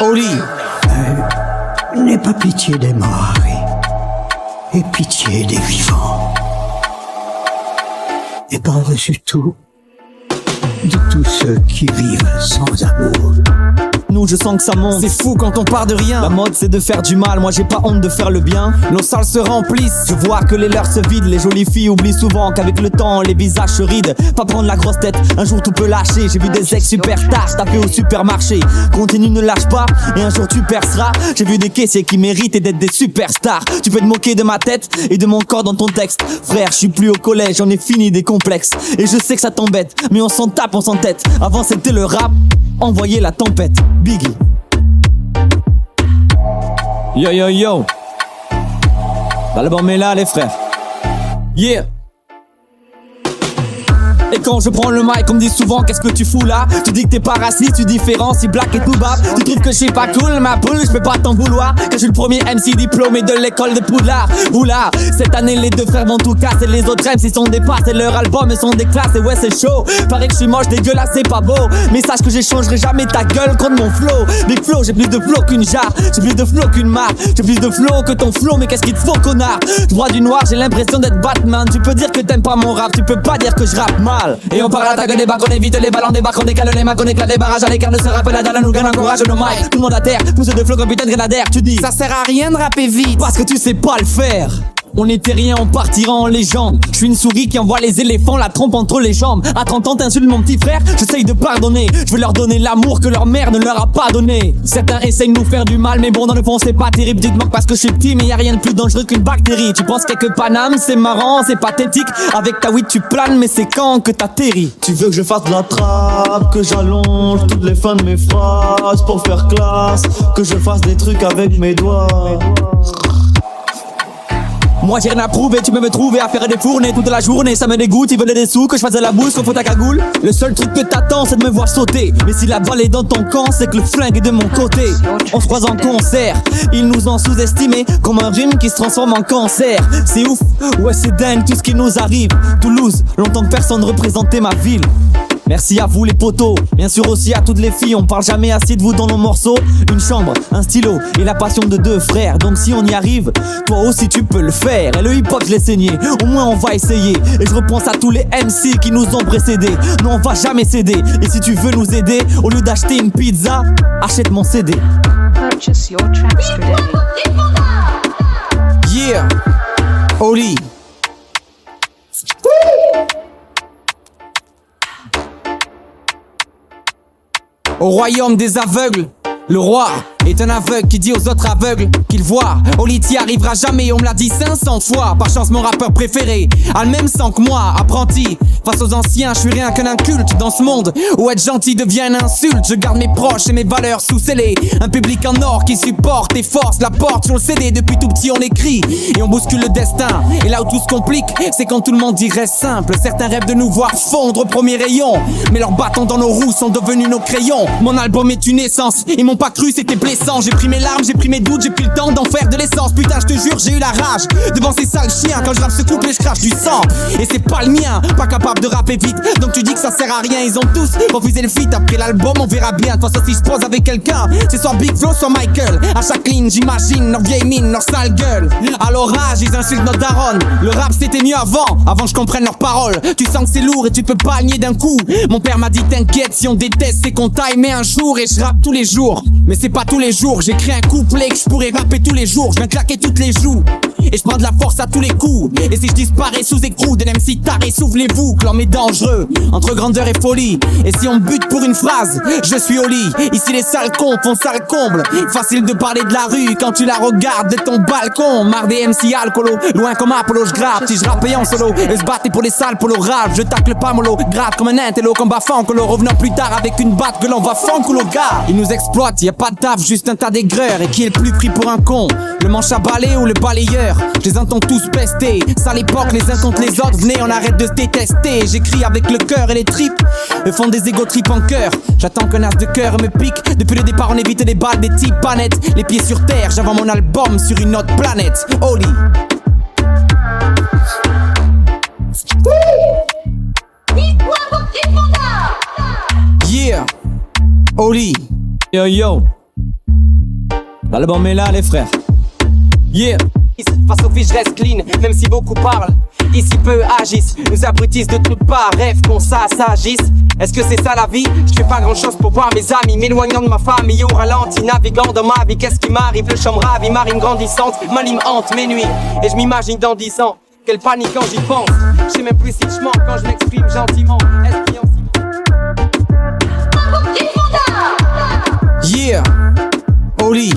Oli. N'aie pas pitié des morts et pitié des vivants. Et par-dessus tout, de tous ceux qui vivent sans amour. Nous je sens que ça monte, c'est fou quand on part de rien. La mode c'est de faire du mal, moi j'ai pas honte de faire le bien. Nos salles se remplissent, je vois que les leurs se vident. Les jolies filles oublient souvent qu'avec le temps les visages se rident. Pas prendre la grosse tête, un jour tout peut lâcher. J'ai vu des ex superstars taper au supermarché. Continue, ne lâche pas, et un jour tu perceras. J'ai vu des caissiers qui méritent d'être des superstars. Tu peux te moquer de ma tête et de mon corps dans ton texte. Frère, je suis plus au collège, j'en ai fini des complexes. Et je sais que ça t'embête, mais on s'en tape, on s'entête. Avant c'était le rap, envoyer la tempête. Biggie. Yo yo yo. L'album est là les frères. Yeah. Et quand je prends le mic, on me dit souvent qu'est-ce que tu fous là. Tu dis que t'es pas raciste, tu différencies black et tout bas. Tu trouves que je suis pas cool, ma poule, je peux pas t'en vouloir. Que je suis le premier MC diplômé de l'école de Poudlard. Oula, cette année les deux frères vont tout casser. Les autres MC sont des passes et leurs albums sont des classes. Et ouais c'est chaud, paraît que je suis moche, dégueulasse, c'est pas beau. Mais sache que j'échangerai jamais ta gueule contre mon flow. Big flow, j'ai plus de flow qu'une jarre. J'ai plus de flow qu'une marque. J'ai plus de flow que ton flow, mais qu'est-ce qu'il te faut connard. Je vois du noir, j'ai l'impression d'être Batman. Tu peux dire que t'aimes pas mon rap, tu peux pas dire que je rappe mal. Et on parle à l'attaque des bacs, on évite les ballons des bacs, on décale les macs, on éclate les barrages à l'écart de ce rappel à dalle, nous gagne, encourage nos mics. Tout le monde à terre, pousse de flow comme putain de grenadière. Tu dis, ça sert à rien de rapper vite parce que tu sais pas le faire. On était rien, on partira en légende. Je suis une souris qui envoie les éléphants, la trompe entre les jambes. À 30 ans t'insultes mon petit frère, j'essaye de pardonner. Je veux leur donner l'amour que leur mère ne leur a pas donné. Certains essayent de nous faire du mal, mais bon dans le fond c'est pas terrible. Tu te moques parce que je suis petit, mais y a rien de plus dangereux qu'une bactérie. Tu penses qu'avec Paname c'est marrant, c'est pathétique. Avec ta weed tu planes, mais c'est quand que t'atterris. Tu veux que je fasse de la trappe, que j'allonge toutes les fins de mes phrases pour faire classe, que je fasse des trucs avec mes doigts. Moi j'ai rien à prouver, tu peux me trouver à faire des fournées toute la journée. Ça me dégoûte, ils veulent des sous, que je fasse de la bouse, qu'on fout ta cagoule. Le seul truc que t'attends c'est de me voir sauter. Mais si la balle est dans ton camp, c'est que le flingue est de mon côté. On se croise en concert, ils nous ont sous-estimés comme un rhume qui se transforme en cancer. C'est ouf, ouais c'est dingue tout ce qui nous arrive. Toulouse, longtemps que personne représentait ma ville. Merci à vous les potos, bien sûr aussi à toutes les filles. On parle jamais assez de vous dans nos morceaux. Une chambre, un stylo et la passion de deux frères. Donc si on y arrive, toi aussi tu peux le faire. Et le hip-hop je l'ai saigné, au moins on va essayer. Et je repense à tous les MC qui nous ont précédés. Non on va jamais céder. Et si tu veux nous aider, au lieu d'acheter une pizza, achète mon CD. Purchase your tracks today. Yeah, Oli. Au royaume des aveugles, le roi est un aveugle qui dit aux autres aveugles qu'il voit. Oli t'y arrivera jamais, on me l'a dit 500 fois. Par chance mon rappeur préféré a le même sang que moi. Apprenti, face aux anciens, je suis rien qu'un inculte dans ce monde où être gentil devient une insulte. Je garde mes proches et mes valeurs sous scellés. Un public en or qui supporte et force la porte sur le CD. Depuis tout petit on écrit et on bouscule le destin. Et là où tout se complique, c'est quand tout le monde dirait simple. Certains rêvent de nous voir fondre au premier rayon, mais leurs bâtons dans nos roues sont devenus nos crayons. Mon album est une essence, ils m'ont pas cru, c'était blessant. J'ai pris mes larmes, j'ai pris mes doutes, j'ai pris le temps d'en faire de l'essence. Putain je te jure j'ai eu la rage devant ces sales chiens. Quand je rappe ce couplet je crache du sang et c'est pas le mien. Pas capable de rapper vite, donc tu dis que ça sert à rien. Ils ont tous refusé le feat, après l'album on verra bien. De toute façon si je pose avec quelqu'un, c'est soit Big Flo soit Michael. À chaque ligne j'imagine leur vieille mine, leur sale gueule. À l'orage ils insultent notre daronne. Le rap c'était mieux avant que je comprenne leurs paroles. Tu sens que c'est lourd et tu peux pas nier d'un coup. Mon père m'a dit t'inquiète, si on déteste c'est qu'on t'a aimé un jour. Et je rappe tous les jours, mais c'est pas tous les jours. J'écris un couplet que je pourrais rapper tous les jours. Je viens claquer toutes les joues et je prends de la force à tous les coups. Et si je disparais sous écrou de MC taré, soufflez-vous que l'homme est dangereux entre grandeur et folie. Et si on bute pour une phrase, je suis Oli. Ici les sales cons font sale comble. Facile de parler de la rue quand tu la regardes de ton balcon. Marre des MC alcoolo, loin comme Apollo, je grappe. Si je rappais en solo, et se battait pour les sales pour le rap. Je tacle pas mollo, gratte comme un intello, combat fancolo. Revenant plus tard avec une batte que l'on va fanculo gars. Ils nous exploitent, y a pas de taf, juste un tas d'aigreurs. Et qui est le plus pris pour un con, le manche à balai ou le balayeur? Je les entends tous pester, ça l'époque les uns contre les autres. Venez on arrête de se détester. J'écris avec le cœur et les tripes me font des égo tripes en cœur. J'attends qu'un as de cœur me pique. Depuis le départ on évite les balles, des types panettes. Les pieds sur terre, j'avance mon album sur une autre planète. Oli. Yeah, Oli. Yo yo. L'album est là les frères. Yeah. Face aux filles je reste clean, même si beaucoup parlent. Ici peu agissent, nous abrutissent de toutes parts. Rêve qu'on s'agisse. Est-ce que c'est ça la vie? Je fais pas grand chose pour voir mes amis, m'éloignant de ma famille au ralenti, naviguant dans ma vie. Qu'est-ce qui m'arrive? Le champ ravi, marine grandissante, ma lime hante mes nuits. Et je m'imagine dans 10 ans, quelle panique quand j'y pense. Je sais même plus si je mens quand je m'exprime gentiment. Esprit en Yeah. Oli.